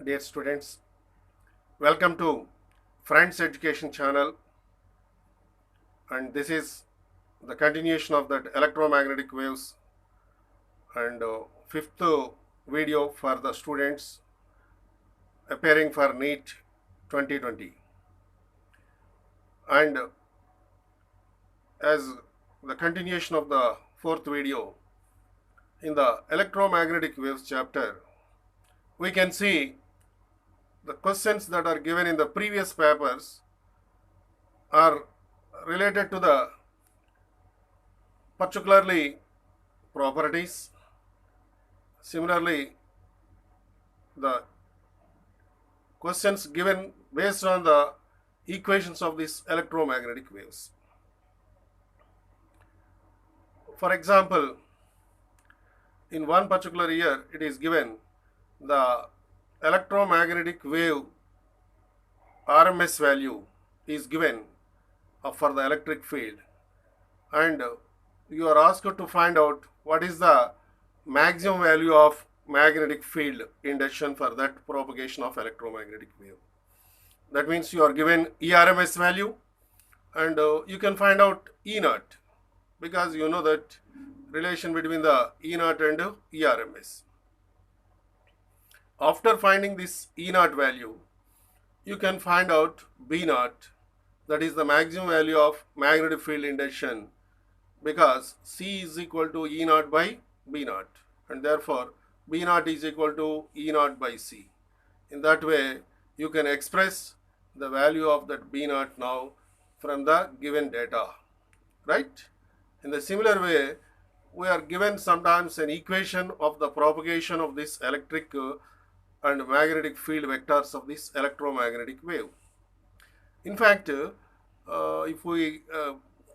Dear students, welcome to Friends Education channel, and this is the continuation of that electromagnetic waves and fifth video for the students appearing for NEET 2020. And as the continuation of the fourth video, in the electromagnetic waves chapter, we can see the questions that are given in the previous papers are related to the particularly properties. Similarly, the questions given based on the equations of these electromagnetic waves. For example, in one particular year, it is given the electromagnetic wave RMS value is given for the electric field, and you are asked to find out what is the maximum value of magnetic field induction for that propagation of electromagnetic wave. That means you are given ERMS value, and you can find out E naught, because you know that relation between the E naught and ERMS. After finding this E naught value, you can find out B naught, that is the maximum value of magnetic field induction, because C is equal to E naught by B naught, and therefore B naught is equal to E naught by C. In that way, you can express the value of that B naught now from the given data, right? In the similar way, we are given sometimes an equation of the propagation of this electric and magnetic field vectors of this electromagnetic wave. In fact, if we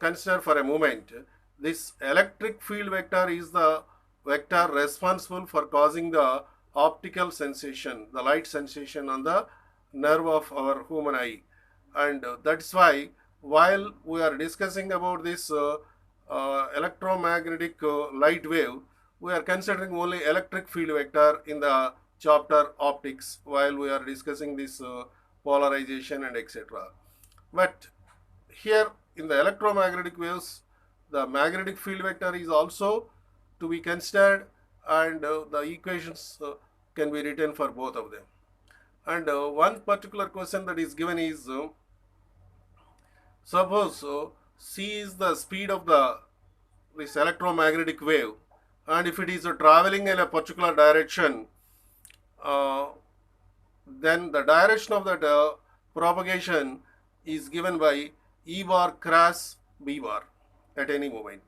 consider for a moment, this electric field vector is the vector responsible for causing the optical sensation, the light sensation on the nerve of our human eye. And that's why while we are discussing about this electromagnetic light wave, we are considering only electric field vector in the chapter optics while we are discussing this polarization and etc. But here in the electromagnetic waves, the magnetic field vector is also to be considered, and the equations can be written for both of them. And one particular question that is given is, suppose C is the speed of this electromagnetic wave, and if it is traveling in a particular direction, uh, then the direction of that propagation is given by E bar cross B bar at any moment.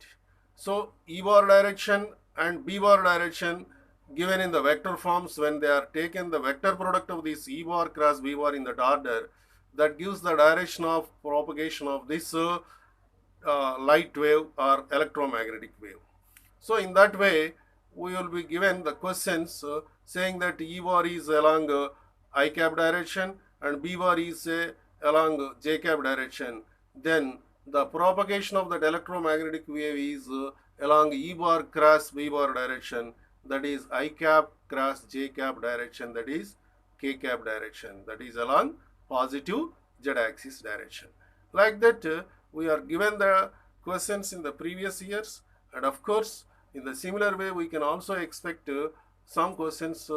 So E bar direction and B bar direction given in the vector forms, when they are taken the vector product of this E bar cross B bar in that order, that gives the direction of propagation of this light wave or electromagnetic wave. So in that way, we will be given the questions saying that E bar is along I cap direction and B bar is along J cap direction. Then the propagation of that electromagnetic wave is along E bar cross B bar direction, that is I cap cross J cap direction, that is K cap direction, that is along positive Z axis direction. Like that, we are given the questions in the previous years, and of course in the similar way we can also expect some questions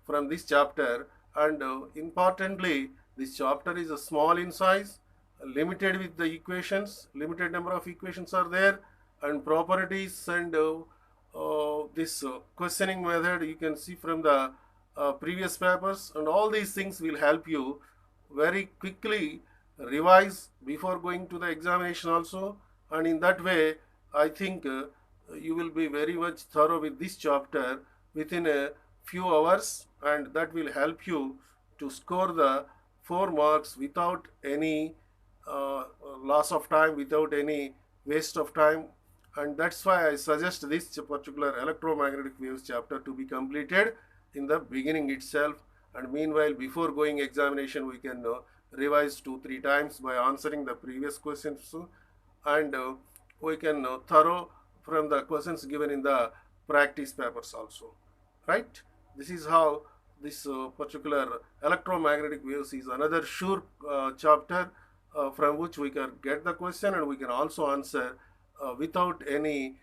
from this chapter. And importantly, this chapter is small in size, limited with the equations, limited number of equations are there, and properties and this questioning method you can see from the previous papers, and all these things will help you very quickly revise before going to the examination also. And in that way, I think you will be very much thorough with this chapter within a few hours, and that will help you to score the 4 marks without any loss of time, without any waste of time. And that's why I suggest this particular electromagnetic waves chapter to be completed in the beginning itself. And meanwhile, before going examination, we can revise 2-3 times by answering the previous questions, and we can thorough from the questions given in the practice papers also, right? This is how this particular electromagnetic waves is another sure chapter from which we can get the question and we can also answer without any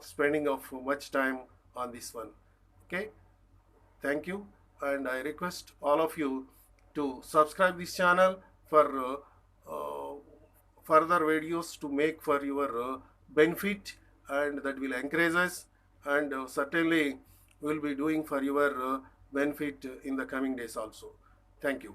spending of much time on this one. Okay, thank you, and I request all of you to subscribe this channel for further videos to make for your benefit, and that will encourage us, and certainly will be doing for your benefit in the coming days also. Thank you.